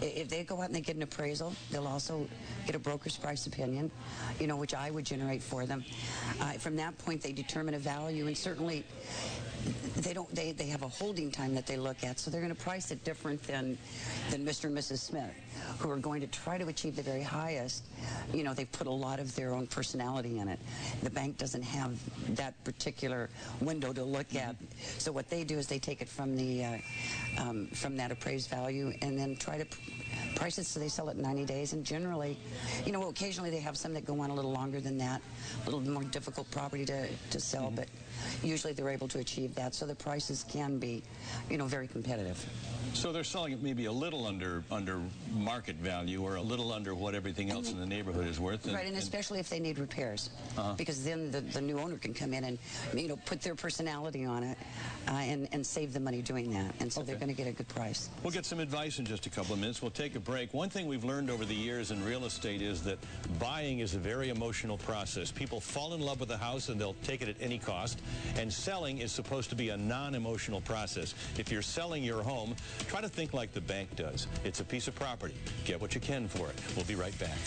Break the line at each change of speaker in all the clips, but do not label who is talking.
If they go out and they get an appraisal, they'll also get a broker's price opinion, you know, which I would generate for them. From that point, they determine a value, and certainly they have a holding time that they look at, so they're going to price it different than Mr. and Mrs. Smith, who are going to try to achieve the very highest. You know, they've put a lot of their own personality in it. The bank doesn't have that particular window to look at, so what they do is they take it from that appraised value and then try to price it so they sell it in 90 days. And generally, you know, occasionally they have some that go on a little longer than that, a little more difficult property to sell, but usually they're able to achieve that, so the prices can be, you know, very competitive.
So they're selling it maybe a little under market value, or a little under what everything else in the neighborhood is worth.
Right, and especially if they need repairs, because then the new owner can come in and, you know, put their personality on it and save the money doing that, and so they're going to get a good price.
We'll get some advice in just a couple of minutes. We'll take a break. One thing we've learned over the years in real estate is that buying is a very emotional process. People fall in love with a house and they'll take it at any cost, and selling is supposed to be a non-emotional process. If you're selling your home, try to think like the bank does. It's a piece of property. Get what you can for it. We'll be right back.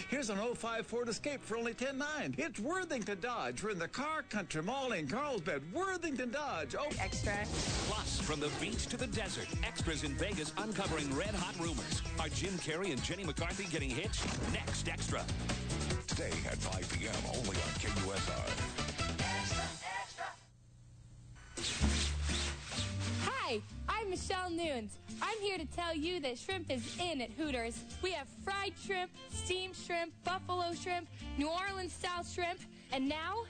Here's an 05 Ford Escape for only $10,900. It's Worthington Dodge. We're in the Car Country Mall in Carlsbad. Worthington Dodge. Oh,
extra.
Plus, from the beach to the desert, extras in Vegas uncovering red-hot rumors. Are Jim Carrey and Jenny McCarthy getting hitched? Next Extra.
Today at 5 p.m. only on KUSR.
Hi, I'm Michelle Nunes. I'm here to tell you that shrimp is in at Hooters. We have fried shrimp, steamed shrimp, buffalo shrimp, New Orleans-style shrimp, and now,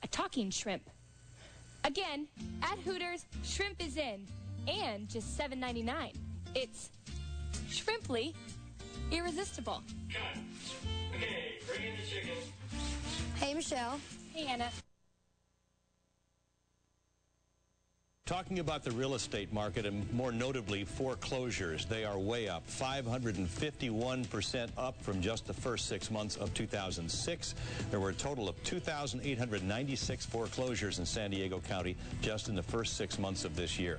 a talking shrimp. Again, at Hooters, shrimp is in, and just $7.99. It's shrimply irresistible.
Cut. Okay, bring in the chicken.
Hey, Michelle. Hey, Anna.
Talking about the real estate market, and more notably foreclosures, they are way up, 551% up from just the first 6 months of 2006. There were a total of 2,896 foreclosures in San Diego County just in the first 6 months of this year.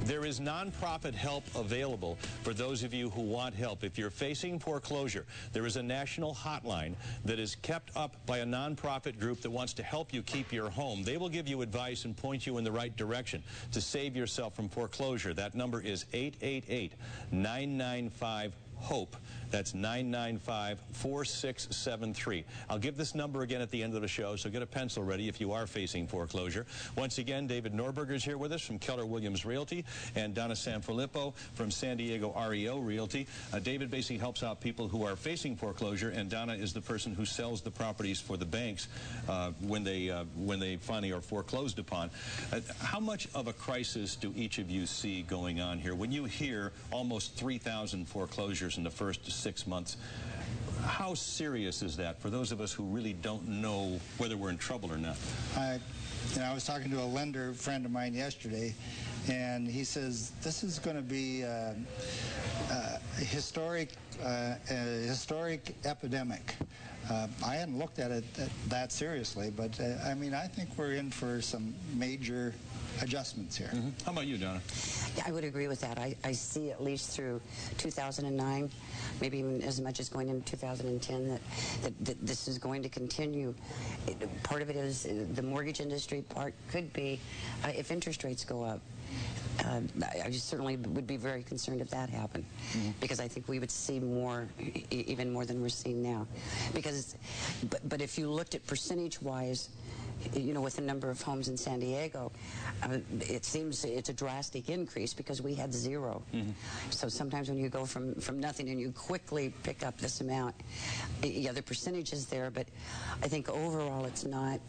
There is nonprofit help available for those of you who want help. If you're facing foreclosure, there is a national hotline that is kept up by a nonprofit group that wants to help you keep your home. They will give you advice and point you in the right direction to save yourself from foreclosure. That number is 888-995-HOPE. That's 995-4673. I'll give this number again at the end of the show, so get a pencil ready if you are facing foreclosure. Once again, David Norberg is here with us from Keller Williams Realty, and Donna Sanfilippo from San Diego REO Realty. David basically helps out people who are facing foreclosure, and Donna is the person who sells the properties for the banks when they finally are foreclosed upon. How much of a crisis do each of you see going on here? When you hear almost 3,000 foreclosures in the first 6 months, how serious is that for those of us who really don't know whether we're in trouble or not?
I was talking to a lender friend of mine yesterday, and he says this is going to be a historic epidemic. I hadn't looked at it that seriously, but I mean, I think we're in for some major adjustments here.
How about you, Donna?
Yeah, I would agree with that. I see at least through 2009, maybe even as much as going into 2010, that this is going to continue. Part of it is the mortgage industry. Part could be if interest rates go up. I certainly would be very concerned if that happened, because I think we would see more, even more than we're seeing now. But if you looked at percentage-wise, you know, with the number of homes in San Diego, it seems it's a drastic increase because we had zero. So sometimes when you go from nothing and you quickly pick up this amount, yeah, the percentage is there, but I think overall it's not.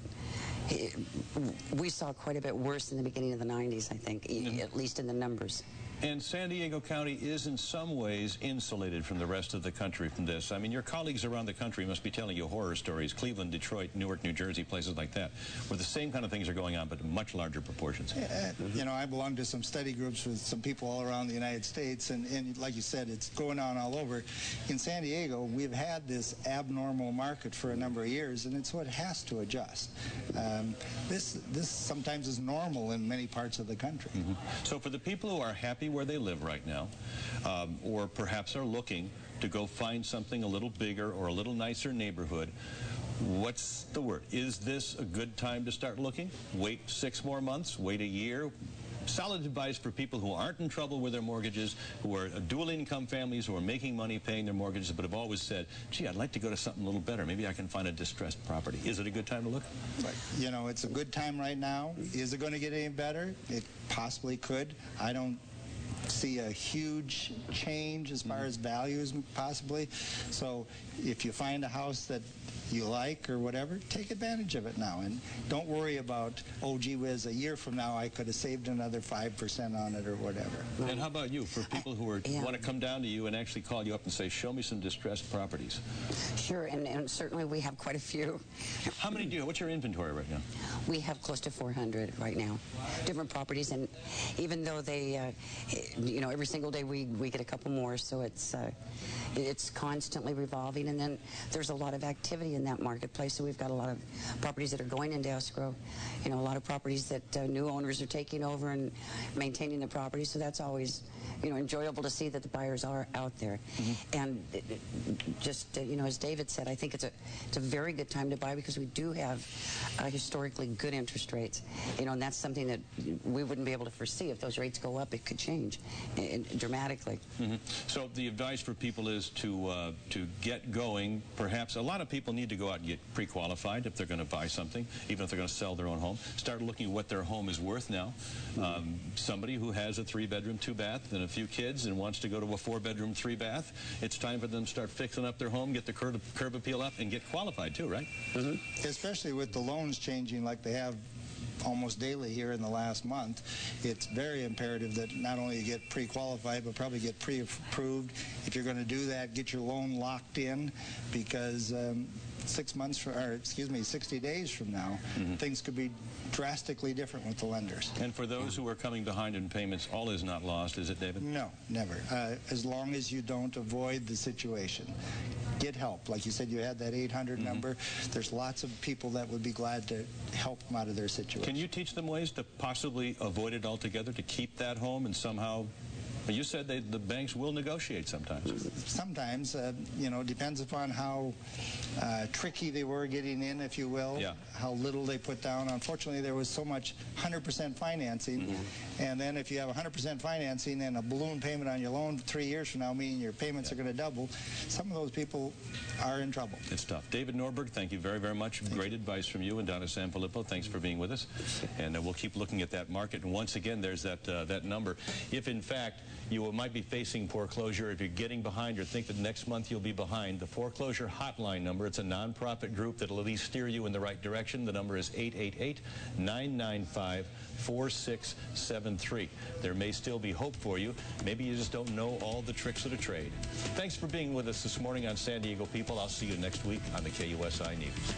We saw quite a bit worse in the beginning of the 90s, I think, at least in the numbers.
And San Diego County is in some ways insulated from the rest of the country from this. I mean, your colleagues around the country must be telling you horror stories, Cleveland, Detroit, Newark, New Jersey, places like that, where the same kind of things are going on, but in much larger proportions.
You know, I belong to some study groups with some people all around the United States, and like you said, it's going on all over. In San Diego, we've had this abnormal market for a number of years, and it's what has to adjust. This sometimes is normal in many parts of the country.
So for the people who are happy where they live right now, or perhaps are looking to go find something a little bigger or a little nicer neighborhood, what's the word? Is this a good time to start looking? Wait 6 more months? Wait a year? Solid advice for people who aren't in trouble with their mortgages, who are dual income families, who are making money paying their mortgages, but have always said, gee, I'd like to go to something a little better. Maybe I can find a distressed property. Is it a good time to look?
Right. You know, it's a good time right now. Is it going to get any better? It possibly could. I don't see a huge change as far as values possibly. So if you find a house that you like or whatever, take advantage of it now. And don't worry about, oh, gee whiz, a year from now I could have saved another 5% on it or whatever.
And how about you, for people who want to come down to you and actually call you up and say, show me some distressed properties?
Sure, and certainly we have quite a few.
How many do you have? What's your inventory right now?
We have close to 400 right now, different properties, and even though they, you know, every single day we get a couple more, so it's constantly revolving, and then there's a lot of activity in that marketplace, so we've got a lot of properties that are going into escrow, you know, a lot of properties that new owners are taking over and maintaining the property, so that's always, you know, enjoyable to see that the buyers are out there. And just, you know, as David said, I think it's a very good time to buy because we do have historically good interest rates, you know, and that's something that we wouldn't be able to foresee. If those rates go up, it could change dramatically.
So the advice for people is to get going. Perhaps a lot of people need to go out and get pre-qualified if they're going to buy something, even if they're going to sell their own home. Start looking at what their home is worth now. Somebody who has a 3-bedroom, 2-bath, and a few kids and wants to go to a 4-bedroom, 3-bath, it's time for them to start fixing up their home, get the curb appeal up, and get qualified too, right?
Especially with the loans changing like they have almost daily here in the last month, it's very imperative that not only you get pre-qualified, but probably get pre-approved. If you're going to do that, get your loan locked in, because 60 days from now, things could be drastically different with the lenders.
And for those who are coming behind in payments, all is not lost, is it, David?
No, never. As long as you don't avoid the situation. Get help. Like you said, you had that 800 number. There's lots of people that would be glad to help them out of their situation.
Can you teach them ways to possibly avoid it altogether, to keep that home and somehow... You said the banks will negotiate sometimes.
Sometimes, you know, depends upon how tricky they were getting in, if you will, how little they put down. Unfortunately, there was so much 100% financing, and then if you have 100% financing and a balloon payment on your loan 3 years from now, meaning your payments are going to double, some of those people are in trouble.
It's tough. David Norberg, thank you very, very much. Great advice from you and Donna Sanfilippo. Thanks for being with us. And we'll keep looking at that market. And once again, there's that number. If, in fact, you might be facing foreclosure, if you're getting behind or think that next month you'll be behind, the foreclosure hotline number, it's a nonprofit group that'll at least steer you in the right direction. The number is 888-995-4673. There may still be hope for you. Maybe you just don't know all the tricks of the trade. Thanks for being with us this morning on San Diego People. I'll see you next week on the KUSI News.